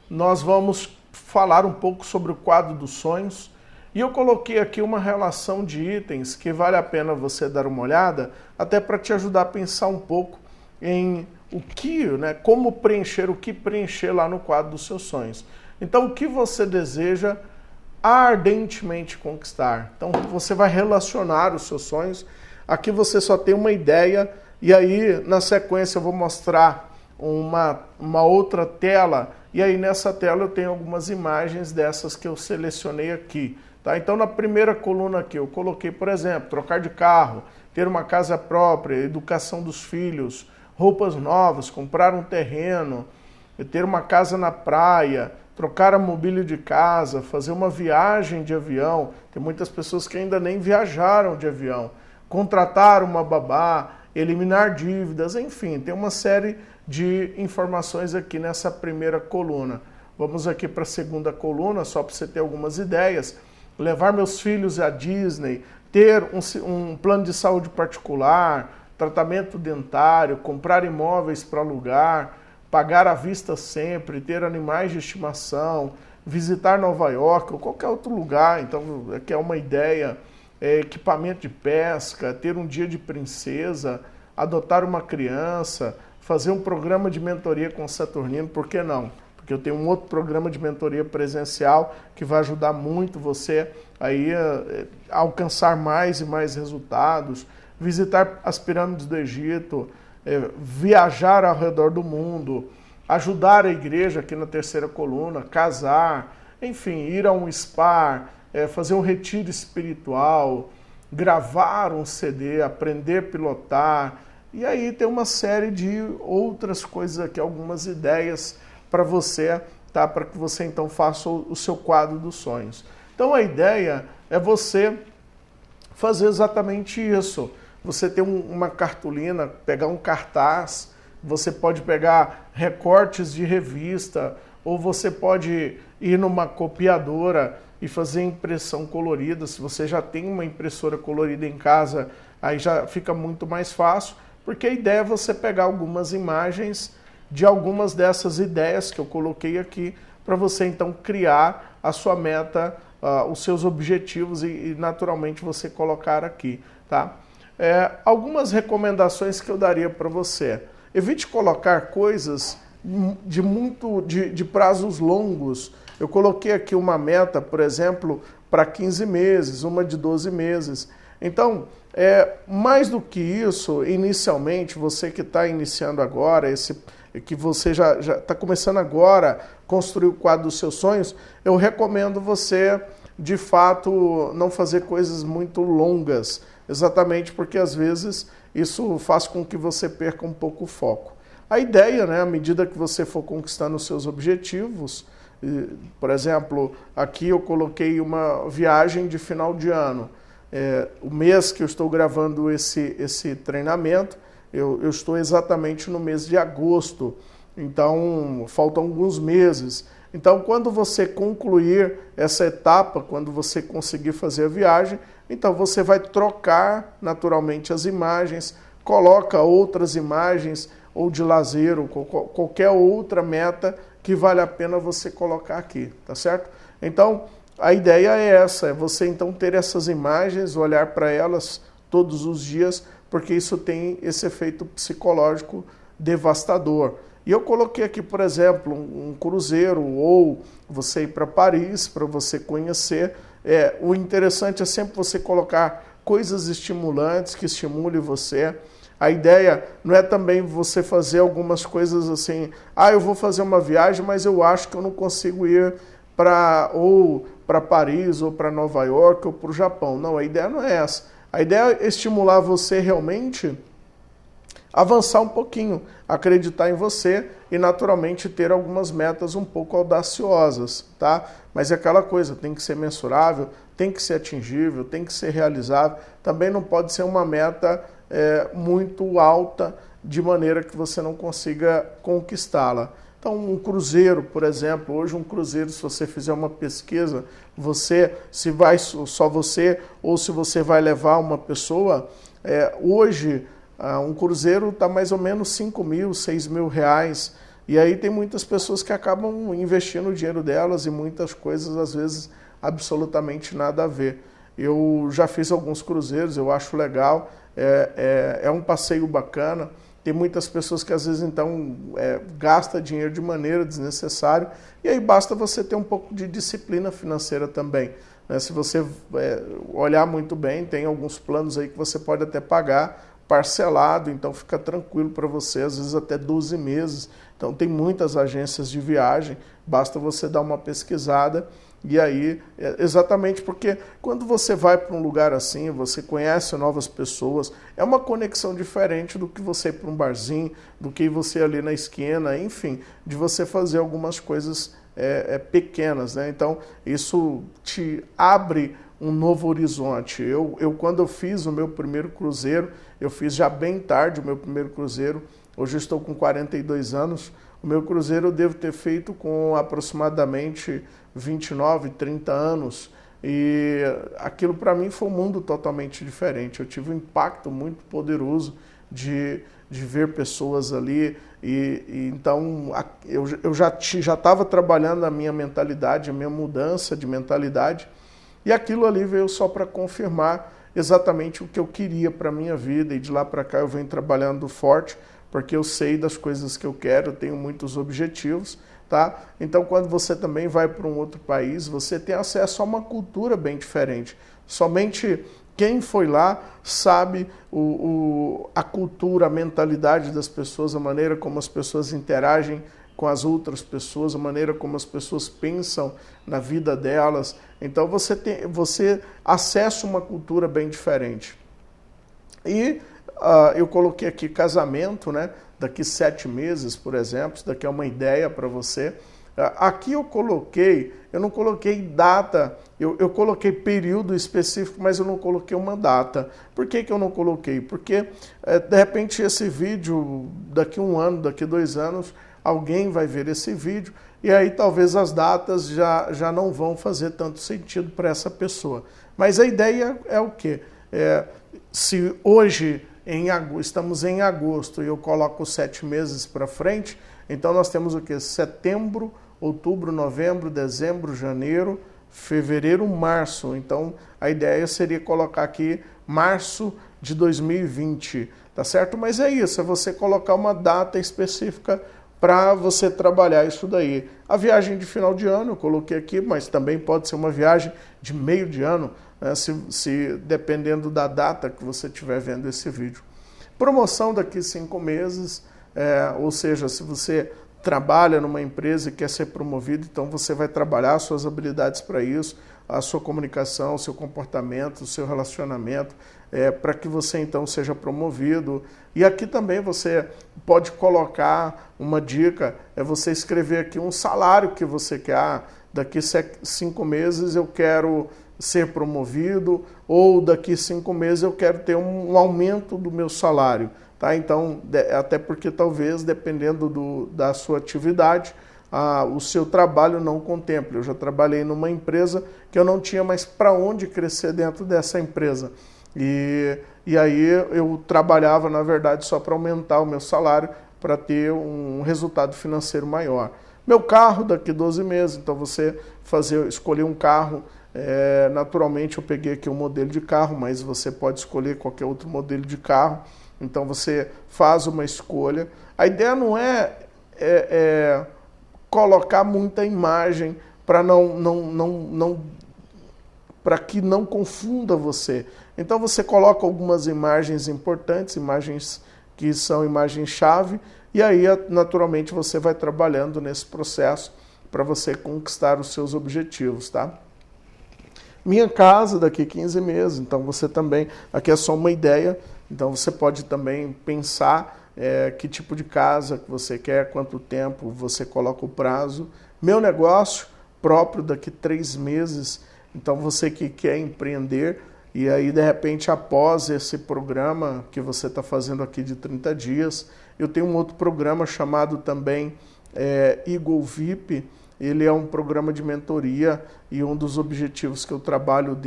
nós vamos falar um pouco sobre o quadro dos sonhos. E eu coloquei aqui uma relação de itens que vale a pena você dar uma olhada, até para te ajudar a pensar um pouco em o que, né, como preencher, o que preencher lá no quadro dos seus sonhos. Então, o que você deseja ardentemente conquistar? Então, você vai relacionar os seus sonhos. Aqui você só tem uma ideia, e aí, na sequência, eu vou mostrar uma outra tela, e aí nessa tela eu tenho algumas imagens dessas que eu selecionei aqui. Tá? Então, na primeira coluna aqui, eu coloquei, por exemplo, trocar de carro, ter uma casa própria, educação dos filhos, roupas novas, comprar um terreno, ter uma casa na praia, trocar a mobília de casa, fazer uma viagem de avião. Tem muitas pessoas que ainda nem viajaram de avião. Contratar uma babá, eliminar dívidas, enfim, tem uma série de informações aqui nessa primeira coluna. Vamos aqui para a segunda coluna, só para você ter algumas ideias. Levar meus filhos à Disney, ter um plano de saúde particular, tratamento dentário, comprar imóveis para alugar, pagar à vista sempre, ter animais de estimação, visitar Nova York ou qualquer outro lugar. Então, aqui é uma ideia, equipamento de pesca, ter um dia de princesa, adotar uma criança, fazer um programa de mentoria com o Saturnino, por que não? Porque eu tenho um outro programa de mentoria presencial que vai ajudar muito você aí a alcançar mais e mais resultados, visitar as pirâmides do Egito, viajar ao redor do mundo, ajudar a igreja aqui na terceira coluna, casar, enfim, ir a um spa, fazer um retiro espiritual, gravar um CD, aprender a pilotar, e aí tem uma série de outras coisas aqui, algumas ideias para você, tá? Para que você então faça o seu quadro dos sonhos. Então a ideia é você fazer exatamente isso. Você ter uma cartolina, pegar um cartaz, você pode pegar recortes de revista, ou você pode ir numa copiadora e fazer impressão colorida. Se você já tem uma impressora colorida em casa, aí já fica muito mais fácil, porque a ideia é você pegar algumas imagens de algumas dessas ideias que eu coloquei aqui, para você então criar a sua meta, os seus objetivos e naturalmente você colocar aqui, tá? Algumas recomendações que eu daria para você. Evite colocar coisas de prazos longos. Eu coloquei aqui uma meta, por exemplo, para 15 meses, uma de 12 meses. Então, mais do que isso, inicialmente, você que está iniciando agora, que você já está começando agora a construir o quadro dos seus sonhos, eu recomendo você, de fato, não fazer coisas muito longas, exatamente porque às vezes isso faz com que você perca um pouco o foco. A ideia, né, à medida que você for conquistando os seus objetivos, por exemplo, aqui eu coloquei uma viagem de final de ano. O mês que eu estou gravando esse treinamento, eu estou exatamente no mês de agosto, então faltam alguns meses. Então, quando você concluir essa etapa, quando você conseguir fazer a viagem, então você vai trocar naturalmente as imagens, coloca outras imagens, ou de lazer, ou qualquer outra meta que vale a pena você colocar aqui, tá certo? Então, a ideia é essa, é você então ter essas imagens, olhar para elas todos os dias, porque isso tem esse efeito psicológico devastador. E eu coloquei aqui, por exemplo, um cruzeiro, ou você ir para Paris, para você conhecer. O interessante é sempre você colocar coisas estimulantes que estimulem você. A ideia não é também você fazer algumas coisas assim, eu vou fazer uma viagem, mas eu acho que eu não consigo ir para Paris, ou para Nova York, ou para o Japão. Não, a ideia não é essa. A ideia é estimular você realmente avançar um pouquinho, acreditar em você e naturalmente ter algumas metas um pouco audaciosas, tá? Mas é aquela coisa, tem que ser mensurável, tem que ser atingível, tem que ser realizável. Também não pode ser uma meta muito alta, de maneira que você não consiga conquistá-la. Então, um cruzeiro, por exemplo, hoje um cruzeiro, se você fizer uma pesquisa, se vai só você ou se você vai levar uma pessoa, hoje um cruzeiro está mais ou menos 5 mil, 6 mil reais. E aí tem muitas pessoas que acabam investindo o dinheiro delas em muitas coisas, às vezes, absolutamente nada a ver. Eu já fiz alguns cruzeiros, eu acho legal, é um passeio bacana. Tem muitas pessoas que às vezes então gasta dinheiro de maneira desnecessária, e aí basta você ter um pouco de disciplina financeira também. Né? Se você olhar muito bem, tem alguns planos aí que você pode até pagar parcelado, então fica tranquilo para você, às vezes até 12 meses. Então tem muitas agências de viagem, basta você dar uma pesquisada. E aí, exatamente porque quando você vai para um lugar assim, você conhece novas pessoas, é uma conexão diferente do que você ir para um barzinho, do que você ali na esquina, enfim, de você fazer algumas coisas pequenas, né? Então, isso te abre um novo horizonte. Eu quando eu fiz o meu primeiro cruzeiro, eu fiz já bem tarde o meu primeiro cruzeiro, hoje eu estou com 42 anos, o meu cruzeiro eu devo ter feito com aproximadamente 29, 30 anos, e aquilo para mim foi um mundo totalmente diferente. Eu tive um impacto muito poderoso de ver pessoas ali, e então eu já estava trabalhando a minha mentalidade, a minha mudança de mentalidade, e aquilo ali veio só para confirmar exatamente o que eu queria para a minha vida, e de lá para cá eu venho trabalhando forte, porque eu sei das coisas que eu quero, eu tenho muitos objetivos, tá? Então, quando você também vai para um outro país, você tem acesso a uma cultura bem diferente. Somente quem foi lá sabe a cultura, a mentalidade das pessoas, a maneira como as pessoas interagem com as outras pessoas, a maneira como as pessoas pensam na vida delas. Então, você acessa uma cultura bem diferente. E eu coloquei aqui casamento, né? Daqui 7 meses, por exemplo, isso daqui é uma ideia para você. Aqui eu não coloquei data, eu coloquei período específico, mas eu não coloquei uma data. Por que eu não coloquei? Porque, de repente, esse vídeo, daqui 1 ano, daqui 2 anos, alguém vai ver esse vídeo, e aí talvez as datas já não vão fazer tanto sentido para essa pessoa. Mas a ideia é o quê? Se hoje estamos em agosto e eu coloco 7 meses para frente, então nós temos o quê? Setembro, outubro, novembro, dezembro, janeiro, fevereiro, março. Então a ideia seria colocar aqui março de 2020, tá certo? Mas é isso, é você colocar uma data específica para você trabalhar isso daí. A viagem de final de ano eu coloquei aqui, mas também pode ser uma viagem de meio de ano, né, se dependendo da data que você estiver vendo esse vídeo. Promoção daqui 5 meses, ou seja, se você trabalha numa empresa e quer ser promovido, então você vai trabalhar suas habilidades para isso, a sua comunicação, o seu comportamento, o seu relacionamento, para que você então seja promovido. E aqui também você pode colocar uma dica, é você escrever aqui um salário que você quer. Daqui 5 meses eu quero ser promovido, ou daqui 5 meses eu quero ter um aumento do meu salário. Tá? Então, até porque talvez, dependendo da sua atividade, o seu trabalho não contemple. Eu já trabalhei numa empresa que eu não tinha mais para onde crescer dentro dessa empresa. E aí eu trabalhava, na verdade, só para aumentar o meu salário, para ter um resultado financeiro maior. Meu carro daqui 12 meses, então você escolher um carro, naturalmente eu peguei aqui um modelo de carro, mas você pode escolher qualquer outro modelo de carro, então você faz uma escolha. A ideia não é colocar muita imagem para para que não confunda você. Então você coloca algumas imagens importantes, imagens que são imagens-chave, e aí naturalmente você vai trabalhando nesse processo para você conquistar os seus objetivos, tá? Minha casa daqui 15 meses, então você também, aqui é só uma ideia, então você pode também pensar que tipo de casa que você quer, quanto tempo, você coloca o prazo. Meu negócio próprio daqui 3 meses, então você que quer empreender, e aí de repente após esse programa que você está fazendo aqui de 30 dias, eu tenho um outro programa chamado também Eagle VIP. Ele é um programa de mentoria e um dos objetivos que eu trabalho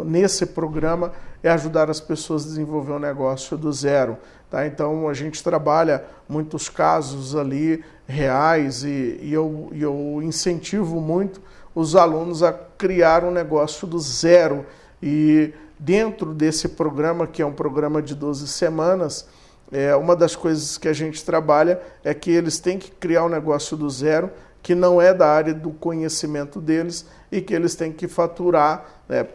nesse programa é ajudar as pessoas a desenvolver um negócio do zero. Tá? Então a gente trabalha muitos casos ali reais e eu incentivo muito os alunos a criar um negócio do zero. E dentro desse programa, que é um programa de 12 semanas, uma das coisas que a gente trabalha é que eles têm que criar um negócio do zero, que não é da área do conhecimento deles e que eles têm que faturar,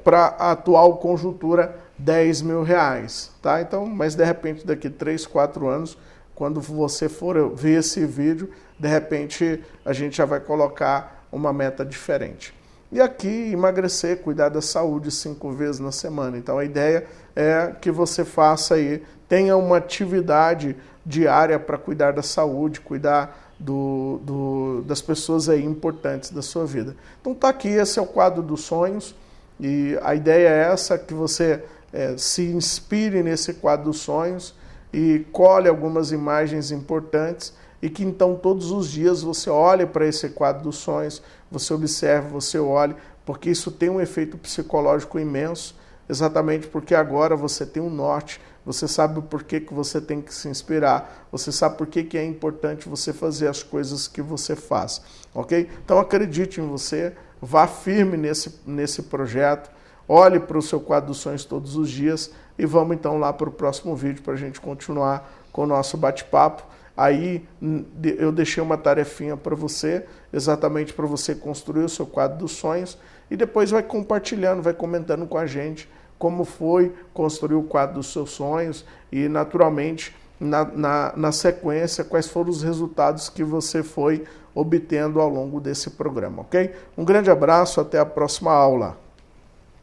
para a atual conjuntura, R$10.000, tá? Então, mas de repente daqui 3, 4 anos, quando você for ver esse vídeo, de repente a gente já vai colocar uma meta diferente. E aqui, emagrecer, cuidar da saúde 5 vezes na semana. Então a ideia é que você faça aí, tenha uma atividade diária para cuidar da saúde, cuidar das pessoas aí importantes da sua vida. Então tá aqui, esse é o quadro dos sonhos, e a ideia é essa, que você se inspire nesse quadro dos sonhos e colhe algumas imagens importantes, e que então todos os dias você olhe para esse quadro dos sonhos, você observe, você olhe, porque isso tem um efeito psicológico imenso, exatamente porque agora você tem um norte, você sabe o porquê que você tem que se inspirar, você sabe por que é importante você fazer as coisas que você faz, ok? Então acredite em você, vá firme nesse projeto, olhe para o seu quadro dos sonhos todos os dias e vamos então lá para o próximo vídeo para a gente continuar com o nosso bate-papo. Aí eu deixei uma tarefinha para você, exatamente para você construir o seu quadro dos sonhos, e depois vai compartilhando, vai comentando com a gente como foi construir o quadro dos seus sonhos e, naturalmente, na sequência, quais foram os resultados que você foi obtendo ao longo desse programa, ok? Um grande abraço, até a próxima aula.